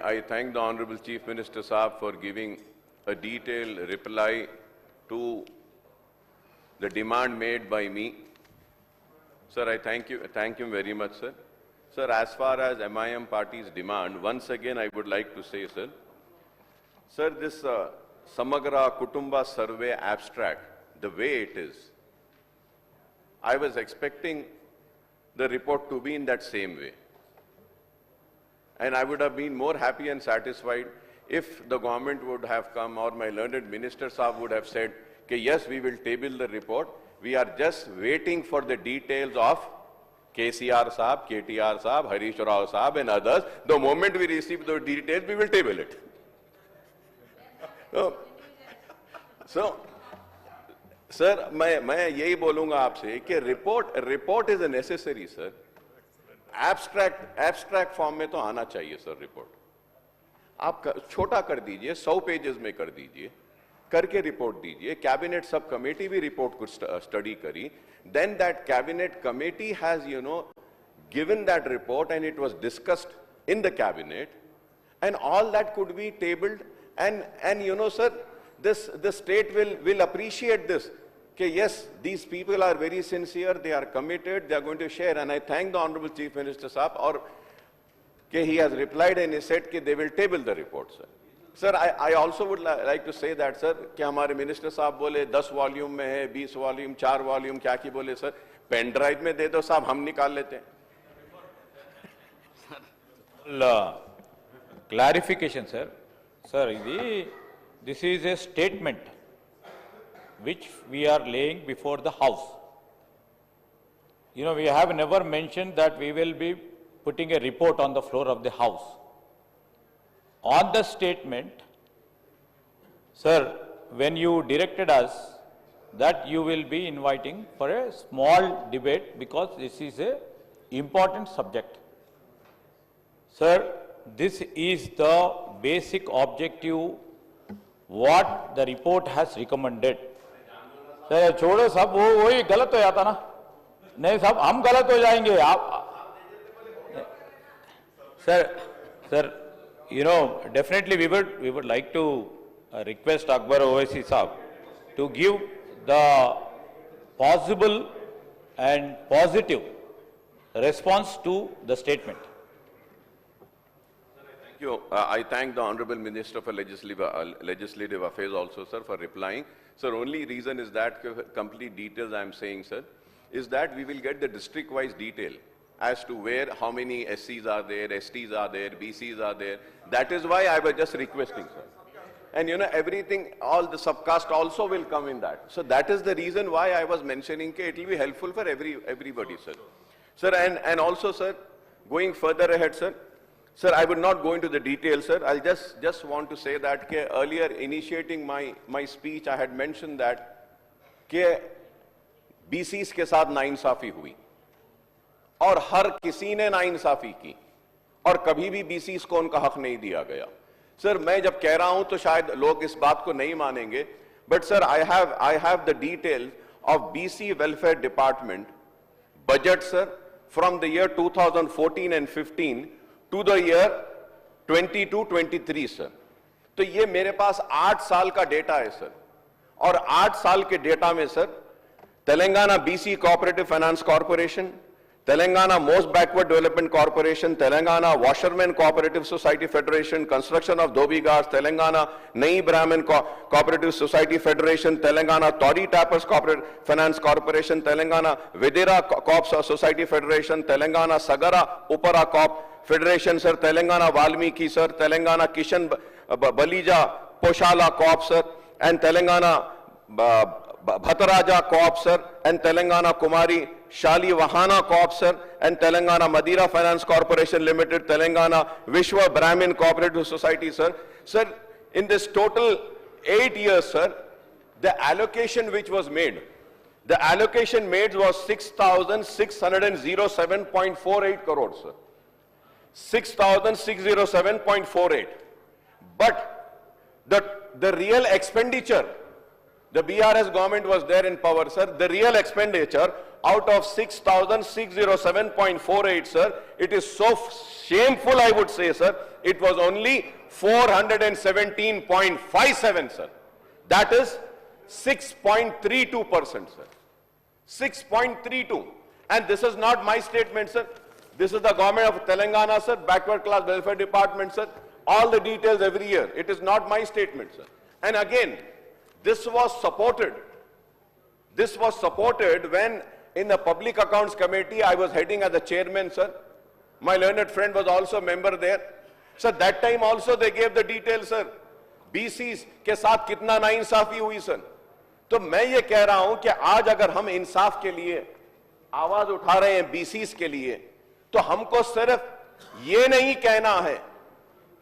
I thank the Honorable Chief Minister Saab for giving a detailed reply to the demand made by me. Sir, I thank him very much, sir. Sir, as far as MIM party's demand, once again I would like to say, sir, this Samagra Kutumba survey abstract, the way it is, I was expecting the report to be in that same way. And I would have been more happy and satisfied if the government would have come or my learned minister Saab would have said, okay, yes, we will table the report. We are just waiting for the details of KCR Saab, KTR Saab, Harish Rao Saab and others. The moment we receive the details, we will table it. So sir, मैं यही बोलूंगा आपसे कि report is a necessary, sir. Abstract form में तो आना चाहिए, sir, report. आप छोटा कर दीजिए, 100 pages में कर दीजिए, करके report दीजिए. Cabinet subcommittee भी report को study करी. Then that cabinet committee has, given that report and it was discussed in the cabinet, and all that could be tabled. And sir, the state will appreciate this. Okay, yes, these people are very sincere, they are committed, they are going to share. And I thank the Honorable Chief Minister Saab, or he has replied and he said that they will table the report, sir. Sir, I also would like to say that, sir, कि हमारे Minister Saab बोले 10 volume में है, 20 volume, 4 volume, क्या की बोले, sir, pen drive में दे दो साहब, हम निकाल लेते हैं. Clarification, sir. Sir, this is a statement which we are laying before the House. We have never mentioned that we will be putting a report on the floor of the House. On the statement, sir, when you directed us that you will be inviting for a small debate because this is a important subject. Sir, this is the basic objective what the report has recommended. Sir छोड़ो सब, वही गलत हो जाता ना. नहीं साहब, हम गलत हो जाएंगे. आप sir definitely we would like to request Akbar Owaisi Saab to give the possible and positive response to the statement. Thank you. I thank the Honorable Minister for Legislative Affairs also, sir, for replying. Sir, only reason is that complete details I am saying, sir, is that we will get the district-wise detail as to where, how many SCs are there, STs are there, BCs are there. That is why I was just requesting, sir. And everything, all the subcast also will come in that. So that is the reason why I was mentioning that it will be helpful for everybody, sir. Sir, and also, sir, going further ahead, sir, I would not go into the details, sir. I'll just want to say that earlier initiating my speech, I had mentioned that BCs के साथ नाइंसाफी हुई और हर किसी ने नाइंसाफी की और कभी भी BCs को उनका हक नहीं दिया गया. सर, मैं जब कह रहा हूं तो शायद लोग इस बात को नहीं मानेंगे, but sir, I have the details of BC Welfare Department budget, sir, from the year 2014 and 15 to the year 22-23, sir. तो ये मेरे पास 8 साल का डेटा है, सर. और 8 साल के डेटा में, sir, Telangana BC Cooperative Finance Corporation, Telangana Most Backward Development Corporation, Telangana Washerman Cooperative Society Federation, Construction of Dhobi Ghats, Telangana Nai Brahmin Cooperative Society Federation, Telangana Toddy Tappers Cooperative Finance Corporation, Telangana Vedera Corps Society Federation, Telangana Sagara Upara Corp Federation, sir, Telangana Valmiki, sir, Telangana Kishan Balija Poshala Corp, sir, and Telangana Bhattaraja Corp, sir, and Telangana Kumari Shali Vahana Corp, sir, and Telangana Madira Finance Corporation Limited, Telangana Vishwa Brahmin Cooperative Society, sir. Sir, in this total 8 years, sir, the allocation which was made, the allocation made was 6,607.48 crores, sir. 6,607.48. But the real expenditure The BRS government was there in power, sir. The real expenditure out of 6,607.48, sir, it is so shameful, I would say, sir. It was only 417.57, sir. That is 6.32%, sir. 6.32. And this is not my statement, sir. This is the government of Telangana, sir, backward class welfare department, sir. All the details every year. It is not my statement, sir. And again, this was supported. This was supported when in the Public Accounts Committee I was heading as the chairman, sir. My learned friend was also a member there. Sir, that time also they gave the details, sir. BCs के साथ कितना नाइंसाफी हुई, sir. तो मैं ये कह रहा हूं कि आज अगर हम इंसाफ के लिए आवाज उठा रहे हैं BCs के लिए, तो हमको सिर्फ ये नहीं कहना है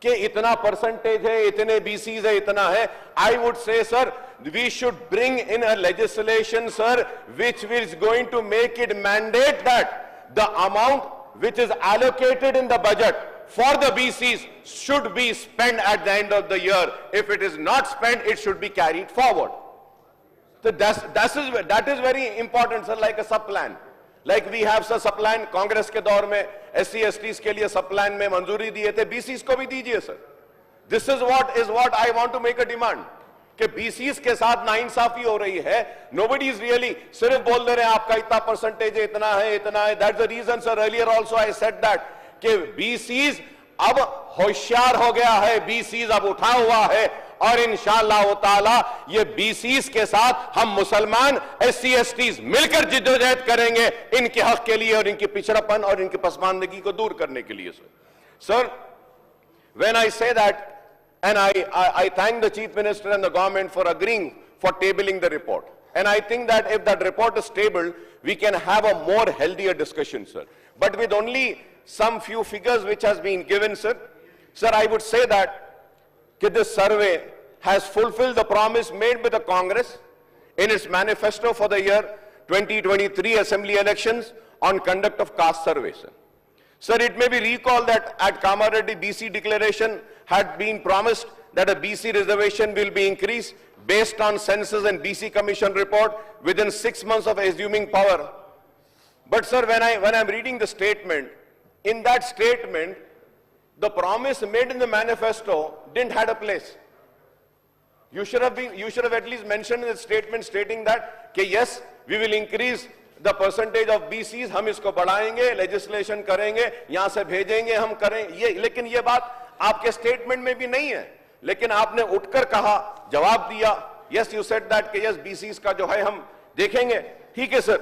कि इतना परसेंटेज है, इतने BCs है, इतना है. I would say, sir, we should bring in a legislation, sir, which is going to make it mandate that the amount which is allocated in the budget for the BCs should be spent at the end of the year. If it is not spent, it should be carried forward. So that is very important, sir, like a sub-plan. Like we have sir sub-plan, Congress के दौर में SC/STs के लिए sub-plan में मंजूरी दिए थे, BCs को भी दीजिए, sir. This is what I want to make a demand. कि BCs के साथ नाइंसाफी हो रही है. Nobody is really सिर्फ बोल दे रहे हैं आपका इतना परसेंटेज है, इतना है, इतना है. That's the reason, sir. Earlier also I said that कि BCs अब होशियार हो गया है, BCs अब उठा हुआ है और इंशाअल्लाह ताला ये BCs के साथ हम मुसलमान SC/STs मिलकर जिद्दोजहद करेंगे इनके हक के लिए और इनकी पिछड़ापन और इनकी पसमानदगी को दूर करने के लिए. Sir, when I say that, and I thank the Chief Minister and the government for agreeing for tabling the report. And I think that if that report is tabled, we can have a more healthier discussion, sir. But with only some few figures which has been given, sir. Sir, I would say that this survey has fulfilled the promise made by the Congress in its manifesto for the year 2023 Assembly elections on conduct of caste survey, sir. Sir, it may be recalled that at Kamareddy BC declaration had been promised that a BC reservation will be increased based on census and BC commission report within 6 months of assuming power. But sir, when I'm reading the statement, in that statement, the promise made in the manifesto didn't have a place. You should have at least mentioned in the statement stating that, okay, yes, we will increase the percentage of BCs, हम इसको बढ़ाएंगे, legislation करेंगे, यहाँ से भेजेंगे, हम करें ये, लेकिन ये बात आपके statement में भी नहीं है. लेकिन आपने उठकर कहा, जवाब दिया, yes, you said that कि yes, BCs का जो है हम देखेंगे, ठीक है sir.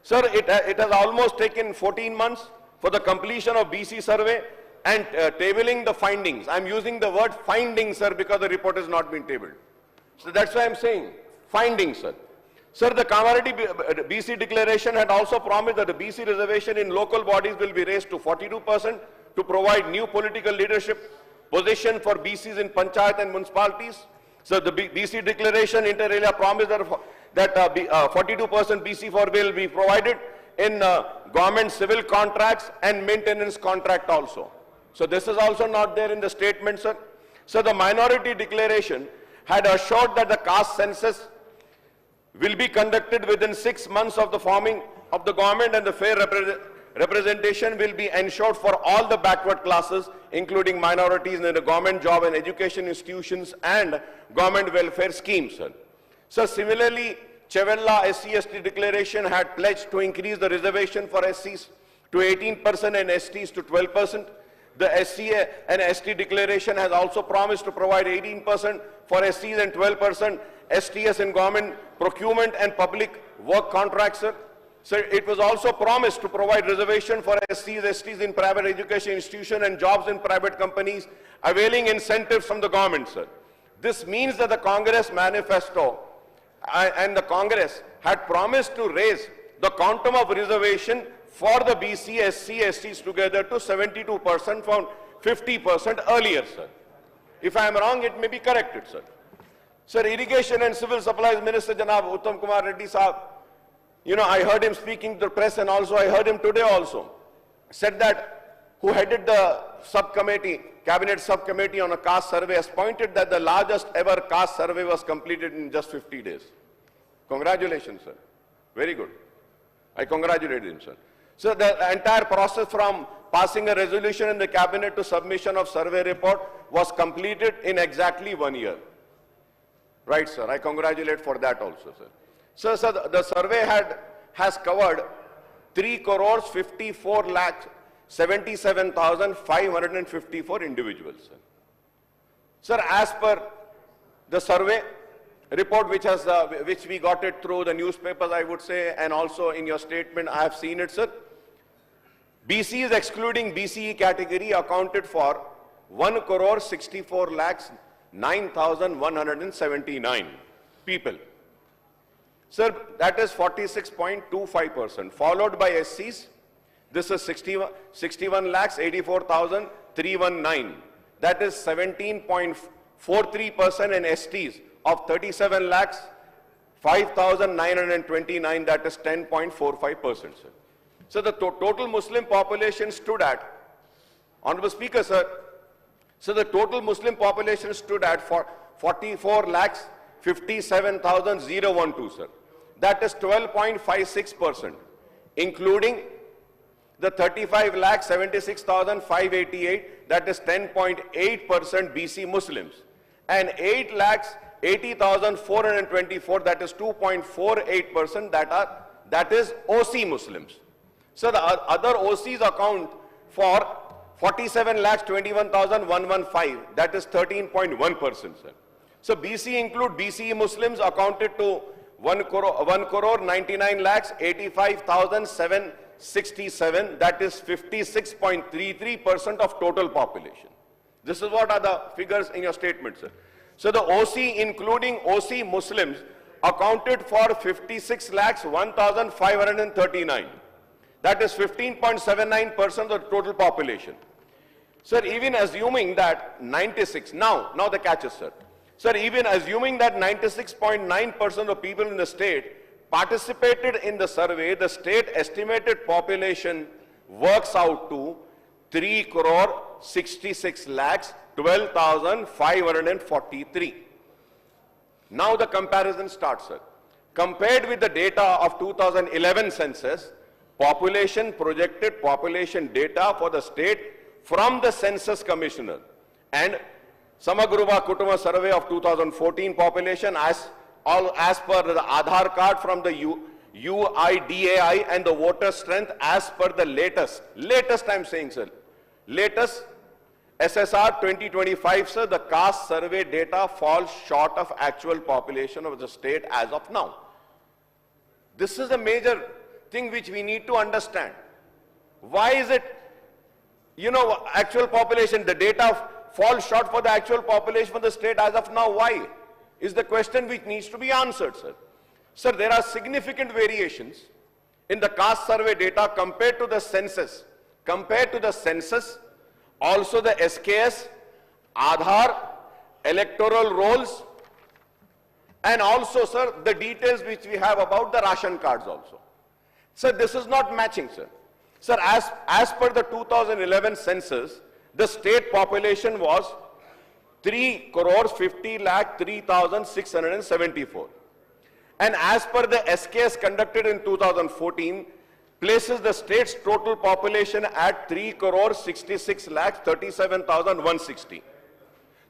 Sir, it has almost taken 14 months for the completion of BC survey and tabling the findings. I'm using the word findings, sir, because the report has not been tabled. So that's why I'm saying findings, sir. Sir, the Kamareddy BC declaration had also promised that the BC reservation in local bodies will be raised to 42% to provide new political leadership position for BCs in panchayat and municipalities. So the BC declaration inter alia promised that 42% BC for will be provided in government civil contracts and maintenance contract also. So this is also not there in the statement, sir. So the minority declaration had assured that the caste census will be conducted within 6 months of the forming of the government and the fair representation will be ensured for all the backward classes, including minorities in the government job and education institutions and government welfare schemes, sir. So similarly, Chevella SC/ST declaration had pledged to increase the reservation for SCs to 18% and STs to 12%. The SC and ST declaration has also promised to provide 18% for SCs and 12% STS in government procurement and public work contracts, sir. So it was also promised to provide reservation for SCs, STs in private education institution and jobs in private companies, availing incentives from the government, sir. This means that the Congress manifesto and the Congress had promised to raise the quantum of reservation for the BC, SC, STs together to 72% from 50% earlier, sir. If I am wrong, it may be corrected, sir. Sir, Irrigation and Civil Supplies Minister Janab Uttam Kumar Reddy Sahab, you know, I heard him speaking to the press and also I heard him today also, said that who headed the subcommittee, cabinet subcommittee on a caste survey has pointed that the largest ever caste survey was completed in just 50 days. Congratulations, sir. Very good. I congratulate him, sir. So the entire process from passing a resolution in the cabinet to submission of survey report was completed in exactly 1 year. Right, sir. I congratulate for that also, sir. So the survey has covered 3 crores 54 lakhs 77,554 individuals, sir. Sir, as per the survey report which we got it through the newspapers, I would say, and also in your statement, I have seen it, sir. BCs excluding BCE category accounted for 1 crore 64 lakhs 9,179 people. Sir, that is 46.25%, followed by SCs. This is 61 lakhs 84,319. That is 17.43%, and STs of 37 lakhs 5,929. That is 10.45%, sir. So the total Muslim population stood at, Honorable Speaker, sir, so the total Muslim population stood at 44 lakhs 57,012, sir. That is 12.56%, including the 35 lakh 76,588, that is 10.8% BC Muslims, and 8 lakhs 80,424, that is 2.48%, that is OC Muslims. So the other OCs account for 47 lakhs 21,115, that is 13.1%, sir. So BC include BCE Muslims accounted to 1 crore 99 lakhs 85,767, that is 56.33% of total population. This is what are the figures in your statement, sir. So the OC, including OC Muslims, accounted for 56 lakhs 1,539. That is 15.79% of the total population. Sir, even assuming that 96, now the catches, sir. Sir, even assuming that 96.9% of people in the state participated in the survey, the state estimated population works out to 3 crore 66 lakhs 12,543. Now the comparison starts, sir. Compared with the data of 2011 census, projected population data for the state from the Census Commissioner and Samagruva Kutuma survey of 2014 population as per the Aadhaar card from the UIDAI and the voter strength as per the latest I'm saying, sir, latest SSR 2025, sir, the caste survey data falls short of actual population of the state as of now. This is a major thing which we need to understand. Why is it, actual population, the data falls short for the actual population for the state as of now? Why? Is the question which needs to be answered, sir. Sir, there are significant variations in the caste survey data compared to the census. Also the SKS, Aadhaar, electoral rolls, and also, sir, the details which we have about the ration cards also. Sir, this is not matching, sir. Sir, as per the 2011 census, the state population was 3 crores 50 lakh 3,674. And as per the SKS conducted in 2014, places the state's total population at 3 crores 66 lakhs 37,160.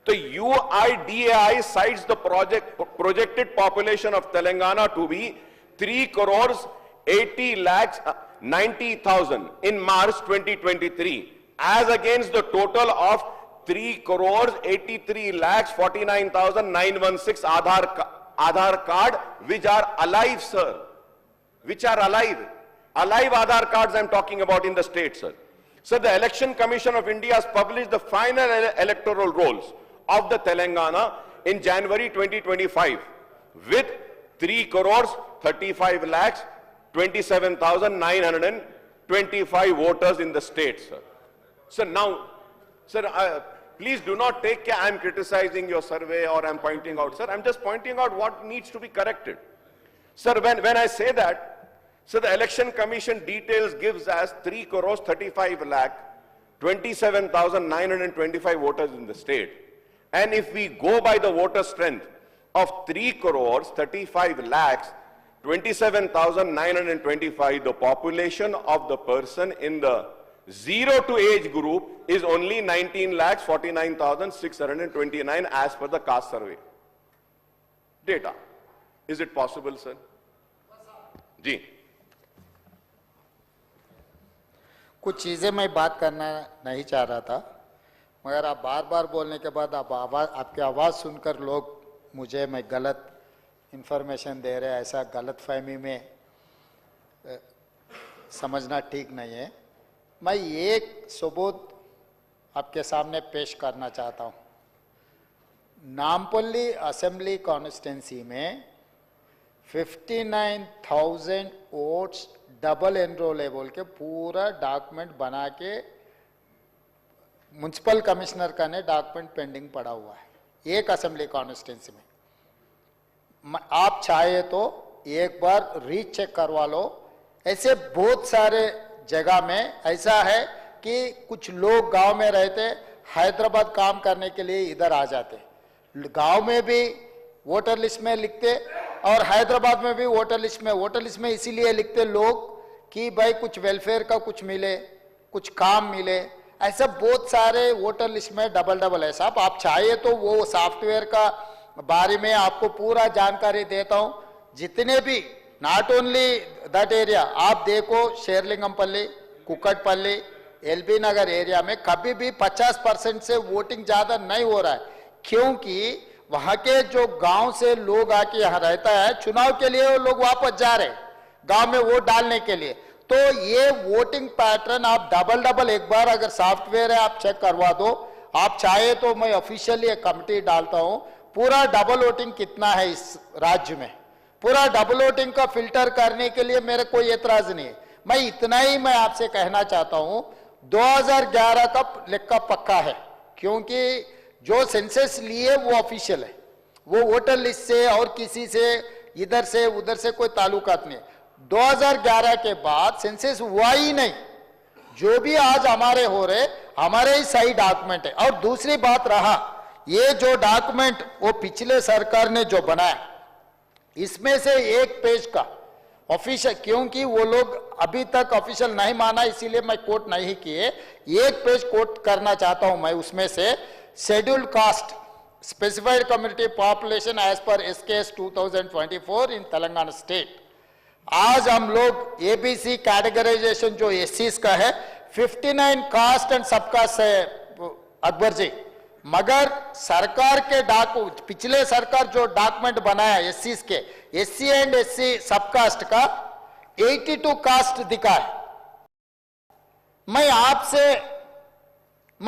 The UIDAI cites the projected population of Telangana to be 3 crores 80 lakhs 90,000 in March 2023, as against the total of 3 crores 83 lakhs 49,916 Aadhaar card which are alive, sir. Which are alive. Alive Aadhaar cards I'm talking about in the state, sir. So the Election Commission of India has published the final electoral rolls of the Telangana in January 2025 with 3 crores 35 lakhs 27,925 voters in the state, sir. So now, sir, please do not take care I'm criticizing your survey or I'm pointing out, sir. I'm just pointing out what needs to be corrected. Sir, when I say that, so the Election Commission details gives us 3 crores 35 lakh 27,925 voters in the state. And if we go by the voter strength of 3 crores 35 lakhs 27,925. The population of the person in the 0 to age group is only 19,49,629 as per the caste survey data. Is it possible, sir? जी, कुछ चीजें मैं बात करना नहीं चाह रहा था, मगर आप बार बार बोलने के बाद आपकी आवाज सुनकर लोग मुझे मैं गलत इंफॉर्मेशन दे रहे हैं, ऐसा गलत फहमी में समझना ठीक नहीं है। मैं एक सबूत आपके सामने पेश करना चाहता हूँ। नामपल्ली असेंबली कॉन्स्टिट्यूंसी में 59,000 वोट्स डबल एनरोलेबल के पूरा डॉक्यूमेंट बना के म्युनिसिपल कमिश्नर का ने डॉक्यूमेंट पेंडिंग पड़ा हुआ है एक असेंबली कॉन्स्टिट्यूंसी में। आप चाहे तो एक बार रीचेक करवा लो। ऐसे बहुत सारे जगह में ऐसा है कि कुछ लोग गांव में रहते, हैदराबाद काम करने के लिए इधर आ जाते, गांव में भी वोटर लिस्ट में लिखते और हैदराबाद में भी वोटर लिस्ट में इसीलिए लिखते लोग कि भाई कुछ वेलफेयर का कुछ मिले, कुछ काम मिले। ऐसा बहुत सारे वोटर लिस्ट में डबल है साहब। आप चाहे तो वो सॉफ्टवेयर का बारे में आपको पूरा जानकारी देता हूं। जितने भी नॉट ओनली दैट एरिया, आप देखो शेरलिंगमपल्ली, कुकटपल्ली, एलबी नगर एरिया में कभी भी 50% से वोटिंग ज्यादा नहीं हो रहा है, क्योंकि वहां के जो गांव से लोग आके यहाँ रहता है, चुनाव के लिए वो लोग वापस जा रहे गांव में वोट डालने के लिए। तो ये वोटिंग पैटर्न आप डबल एक बार अगर सॉफ्टवेयर है आप चेक करवा दो। आप चाहे तो मैं ऑफिशियली एक कमिटी डालता हूं, पूरा डबल वोटिंग कितना है इस राज्य में, पूरा डबल वोटिंग का फिल्टर करने के लिए मेरे कोई एतराज नहीं है। मैं इतना ही मैं आपसे कहना चाहता हूं, 2011 का लेखा पक्का है, क्योंकि जो सेंसस लिए वो ऑफिशियल है, वो वोटर लिस्ट से और किसी से इधर से उधर से कोई ताल्लुकात नहीं है। 2011 के बाद सेंसस हुआ ही नहीं। जो भी आज हमारे हो रहे, हमारे ही सही डॉक्यूमेंट है। और दूसरी बात रहा, ये जो डॉक्यूमेंट वो पिछले सरकार ने जो बनाया, इसमें से एक पेज का ऑफिशियल, क्योंकि वो लोग अभी तक ऑफिशियल नहीं माना इसीलिए मैं कोट नहीं किए, एक पेज कोट करना चाहता हूं मैं। उसमें से scheduled caste specified community population as per SKS 2024 in Telangana state. आज हम लोग एबीसी कैटेगराइजेशन जो एससीज का है, 59 कास्ट एंड सबकास्ट है अकबर जी, मगर सरकार के पिछले सरकार जो डॉक्यूमेंट बनाया एससीज के, एससी एंड एससी सबकास्ट का 82 कास्ट दिखा है। मैं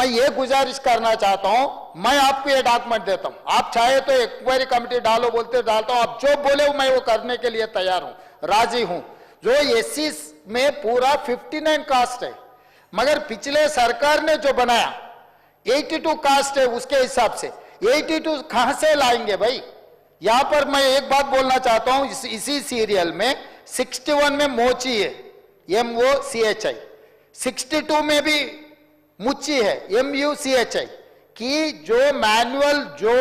ये गुजारिश करना चाहता हूं, मैं आपको ये डॉक्यूमेंट देता हूं, आप चाहे तो इंक्वायरी कमेटी डालो बोलते डालता हूं, आप जो बोले मैं वो करने के लिए तैयार हूं, राजी हूं। जो एससी में पूरा 59 कास्ट है, मगर पिछले सरकार ने जो बनाया 82 कास्ट है, उसके हिसाब से 82 कहां से लाएंगे भाई? यहां पर मैं एक बात बोलना चाहता हूं, इसी सीरियल में 61 में मोची है, MOCHI, 62 में भी मुच्ची है, MUCHI, कि जो मैनुअल जो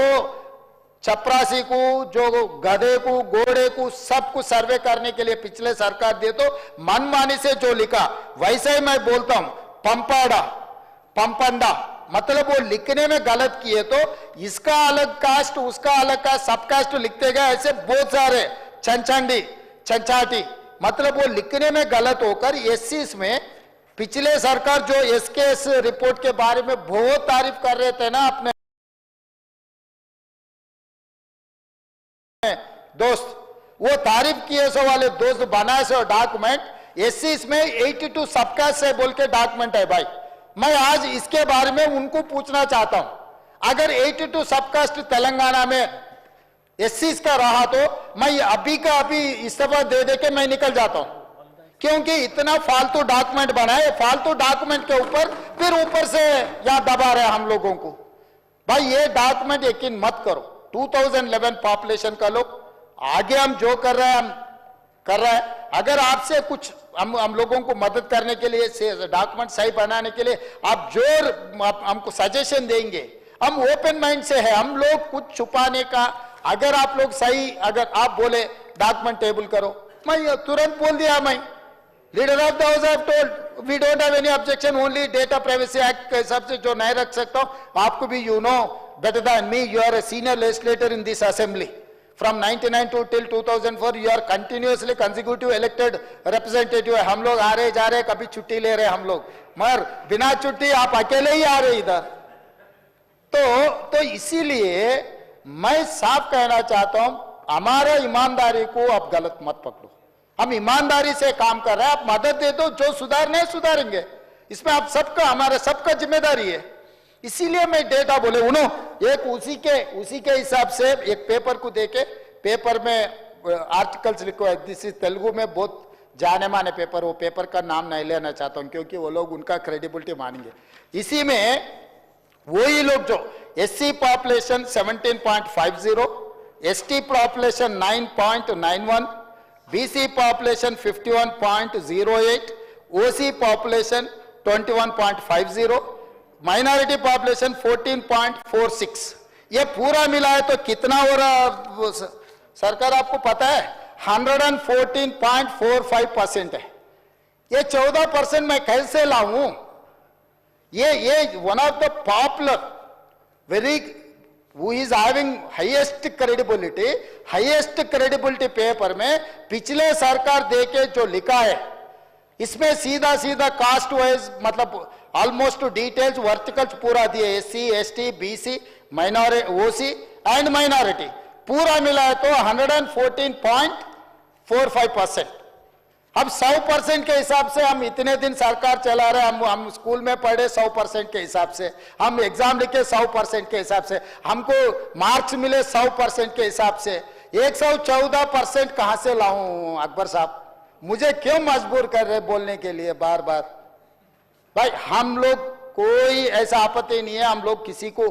चपरासी को, जो गधे को, घोड़े को, सबको सर्वे करने के लिए पिछले सरकार दे तो मनमानी से जो लिखा वैसे ही मैं बोलता हूं, पंपंडा, मतलब वो लिखने में गलत किए तो इसका अलग कास्ट, उसका अलग कास्ट, सब कास्ट लिखते गए, ऐसे बहुत सारे चंचाटी, मतलब वो लिखने में गलत होकर एससी में पिछले सरकार जो एसकेएस रिपोर्ट के बारे में बहुत तारीफ कर रहे थे ना अपने दोस्त, वो तारीफ किए सो वाले दोस्त बनाए सो डॉक्यूमेंट एससी में 82 सबकास्ट से बोल के डॉक्यूमेंट है भाई। मैं आज इसके बारे में उनको पूछना चाहता हूं, अगर 82 सबकास्ट तेलंगाना में एससी का रहा तो मैं अभी का अभी इस्तीफा दे के मैं निकल जाता हूं, क्योंकि इतना फालतू डॉक्यूमेंट बनाए, फालतू डॉक्यूमेंट के ऊपर से यहां दबा रहे हम लोगों को। भाई ये डॉक्यूमेंट यकीन मत करो, 2011 पॉपुलेशन का लोग आगे हम जो कर रहे हैं हम कर रहे हैं। अगर आपसे कुछ हम लोगों को मदद करने के लिए, डॉक्यूमेंट सही बनाने के लिए आप जो हमको सजेशन देंगे, हम ओपन माइंड से है, हम लोग कुछ छुपाने का, अगर आप लोग सही, अगर आप बोले डॉक्यूमेंट टेबल करो, मैं तुरंत बोल दिया, मैं leader of the house have told we don't have any objection, only data privacy act के हिसाब से जो नहीं रख सकता हूं, आपको भी you know better than me, you are a senior legislator in this assembly. From 99 to till 2004, you are continuously consecutive elected representative. हम लोग आ रहे जा रहे, कभी छुट्टी ले रहे हम लोग, मगर बिना छुट्टी आप अकेले ही आ रहे इधर। तो इसीलिए मैं साफ कहना चाहता हूं, हमारे ईमानदारी को आप गलत मत पकड़ो, हम ईमानदारी से काम कर रहे हैं, आप मदद दे दो, जो सुधारने सुधारेंगे, इसमें आप सबका, हमारे सबका जिम्मेदारी है। इसीलिए मैं डेटा बोले उनो एक उसी के हिसाब से एक पेपर को देके, पेपर में आर्टिकल्स लिखो है, दिस इज तेलुगु में बहुत जाने माने पेपर, वो पेपर का नाम नहीं लेना चाहता हूं क्योंकि वो लोग उनका क्रेडिबिलिटी मानेंगे। इसी में वही लोग जो SC population 17.50, ST population 9.91, BC population 51.08, ओसी पॉपुलेशन 21.50, माइनॉरिटी पॉपुलेशन 14.46, ये पूरा मिला है तो कितना हो रहा सरकार आपको पता है? 114.45% है। ये 14% मैं कैसे लाऊं? ये one of the popular very who is having highest credibility paper में पिछले सरकार देके जो लिखा है, इसमें सीधा कास्ट वाइज मतलब ऑलमोस्ट डिटेल्स वर्टिकल्स पूरा दिए, SC ST BC minority OC and minority पूरा मिला है तो 114.45%। अब 100% के हिसाब से हम इतने दिन सरकार चला रहे, हम स्कूल में पढ़े 100% के हिसाब से, हम एग्जाम लिखे 100% के हिसाब से, हमको मार्क्स मिले 100% के हिसाब से, 114% कहां से लाऊं? अकबर साहब मुझे क्यों मजबूर कर रहे बोलने के लिए बार बार? भाई हम लोग कोई ऐसा आपत्ति नहीं है, हम लोग किसी को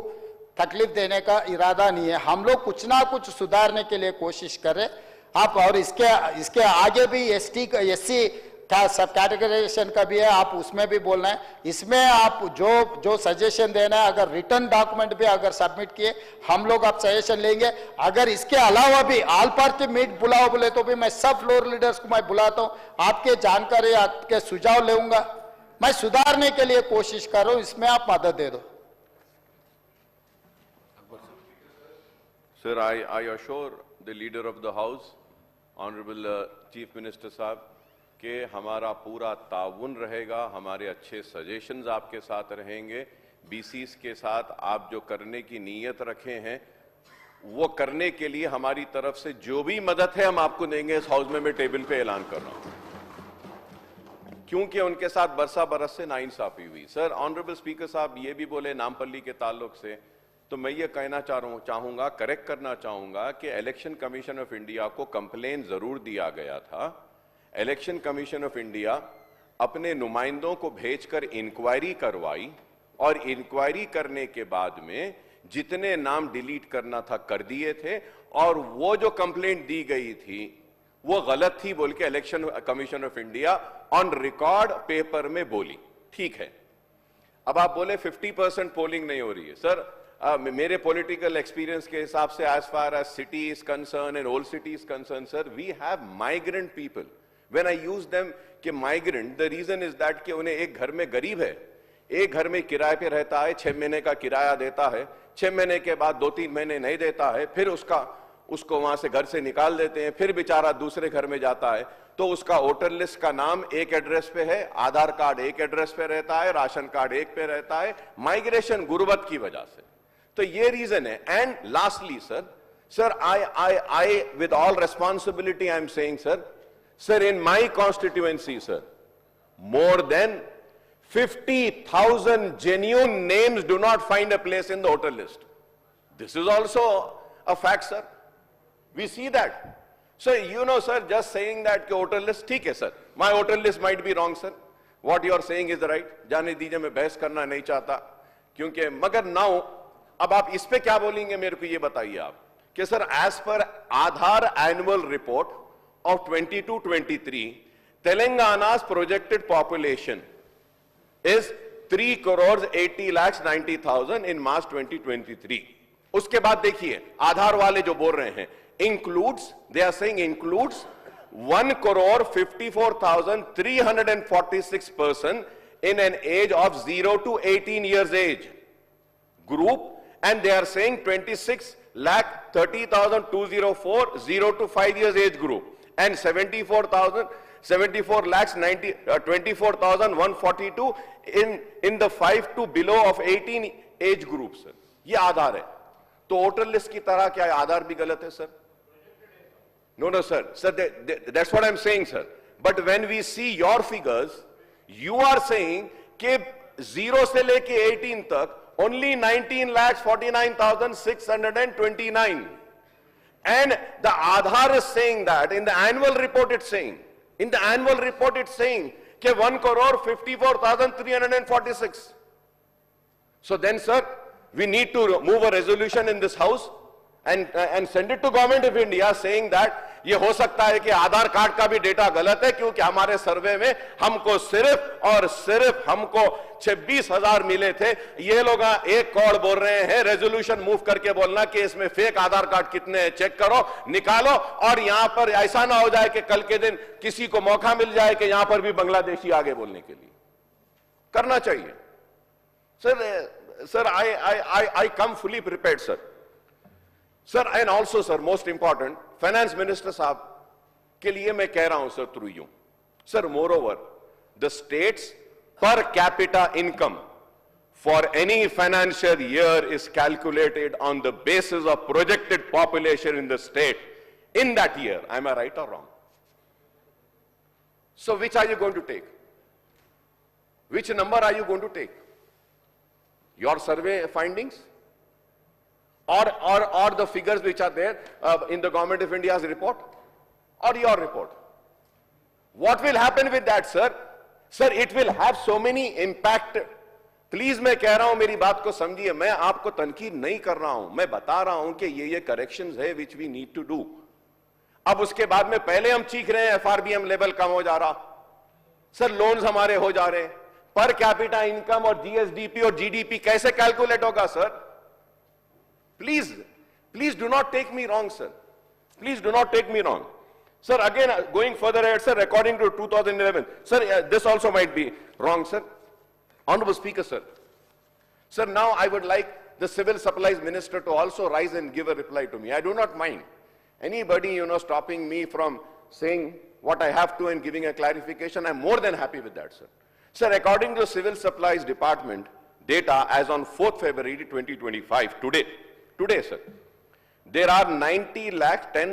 तकलीफ देने का इरादा नहीं है, हम लोग कुछ ना कुछ सुधारने के लिए कोशिश कर रहे आप। और इसके आगे भी एससी का सब कैटेगराइजेशन का भी है, आप उसमें भी बोलना है, इसमें आप जो सजेशन देना है, अगर रिटर्न डॉक्यूमेंट भी अगर सबमिट किए हम लोग आप सजेशन लेंगे। अगर इसके अलावा भी ऑल पार्टी मीट बुलाओ बोले तो भी मैं सब फ्लोर लीडर्स को मैं बुलाता हूं, आपके जानकारी आपके सुझाव लेऊंगा, मैं सुधारने के लिए कोशिश कर रहा हूं, इसमें आप मदद दे दो। Sir, I assure the leader of the house, Honorable Chief Minister साहब, कि हमारा पूरा ताउन रहेगा, हमारे अच्छे सजेशंस आपके साथ रहेंगे, बीसीस के साथ आप जो करने की नीयत रखे हैं वो करने के लिए हमारी तरफ से जो भी मदद है हम आपको देंगे। इस हाउस में मैं टेबल पे ऐलान कर रहा हूं, क्योंकि उनके साथ बरस से नाइंसाफी हुई। सर, ऑनरेबल स्पीकर साहब ये भी बोले नामपल्ली के ताल्लुक से, तो मैं ये कहना चाहूंगा, करेक्ट करना चाहूंगा कि इलेक्शन कमीशन ऑफ इंडिया को कंप्लेन जरूर दिया गया था। इलेक्शन कमीशन ऑफ इंडिया अपने नुमाइंदों को भेजकर इंक्वायरी करवाई और इंक्वायरी करने के बाद में जितने नाम डिलीट करना था कर दिए थे, और वो जो कंप्लेंट दी गई थी वो गलत थी बोल के election commission of India on record paper में बोली। ठीक है, अब आप बोले 50% पोलिंग नहीं हो रही है। सर, मेरे पॉलिटिकल एक्सपीरियंस के हिसाब से as far as city is concern and old city is concern, sir, we have migrant people. When I use them कि migrant, the reason is that कि उन्हें एक घर में गरीब है, एक घर में किराए पे रहता है, 6 महीने का किराया देता है, 6 महीने के बाद 2-3 महीने नहीं देता है, फिर उसको वहां से घर से निकाल देते हैं, फिर बेचारा दूसरे घर में जाता है, तो उसका वोटर लिस्ट का नाम एक एड्रेस पे है, आधार कार्ड एक एड्रेस पे रहता है, राशन कार्ड एक पे रहता है, माइग्रेशन गुर्बत की वजह से। तो ये रीजन है। And lastly sir, I with all responsibility I am saying sir, in my constituency, sir, more than 50,000 genuine names do not find a place in the voter list. This is also a fact, sir. We see that. So, you know, sir, just saying that voter list, ठीक है, sir. My voter list might be wrong, sir. What you are saying is right. जाने दीजिए, मैं बहस करना नहीं चाहता, क्योंकि मगर now, अब आप इस पे क्या बोलेंगे मेरे को ये बताइए आप, कि sir, as per Aadhaar annual report of 22-23, Telangana's projected population is 3,80,90,000 in March 2023. उसके बाद देखिए आधार वाले जो बोल रहे हैं, includes, they are saying includes 1,54,346 person in an age of 0 to 18 years age group, and they are saying 26,30,204 0 to 5 years age group, and 24,142 in the 5 to below of 18 age group. Sir ये आधार है, तो voter list की तरह क्या आधार भी गलत है sir? No, sir. Sir, that's what I'm saying, sir. But when we see your figures, you are saying कि 0 से लेके 18 तक only 19,49,629. And the Aadhaar is saying that in the annual report it's saying, that 1,54,346. So then, sir, we need to move a resolution in this house and send it to Government of India saying that ये हो सकता है कि आधार card का भी data गलत है, क्योंकि हमारे सर्वे में हमको सिर्फ और सिर्फ हमको 26,000 मिले थे। ये लोग 1 करोड़ बोल रहे हैं। रेजोल्यूशन मूव करके बोलना कि इसमें फेक आधार कार्ड कितने हैं, चेक करो, निकालो, और यहां पर ऐसा ना हो जाए कि कल के दिन किसी को मौका मिल जाए कि यहां पर भी बांग्लादेशी आगे बोलने के लिए। करना चाहिए sir. I come fully prepared, sir. Sir, and also, sir, most important, finance minister साहब के लिए मैं कह रहा हूं sir through you. Sir, moreover, the state's per capita income for any financial year is calculated on the basis of projected population in the state in that year. Am I right or wrong? So which are you going to take? Which number are you going to take? Your survey findings? Or the figures which are there in the Government of India's report, or your report? What will happen with that, sir? Sir, it will have so many impact. Please, मैं कह रहा हूं, मेरी बात को समझिए, मैं आपको तनकीद नहीं कर रहा हूं, मैं बता रहा हूं कि ये corrections है which we need to do. अब उसके बाद में पहले हम चीख रहे हैं FRBM लेवल कम हो जा रहा, सर लोन्स हमारे हो जा रहे हैं, पर कैपिटा इनकम और GSDP और GDP कैसे कैलकुलेट होगा sir? Please do not take me wrong, sir. Please do not take me wrong. Sir, again, going further ahead, sir, according to 2011, sir, this also might be wrong, sir. Honorable Speaker, sir. Sir, now I would like the Civil Supplies Minister to also rise and give a reply to me. I do not mind anybody, stopping me from saying what I have to and giving a clarification. I'm more than happy with that, sir. Sir, according to the Civil Supplies Department data as on 4th February 2025, today, sir, there are 90 lakh 10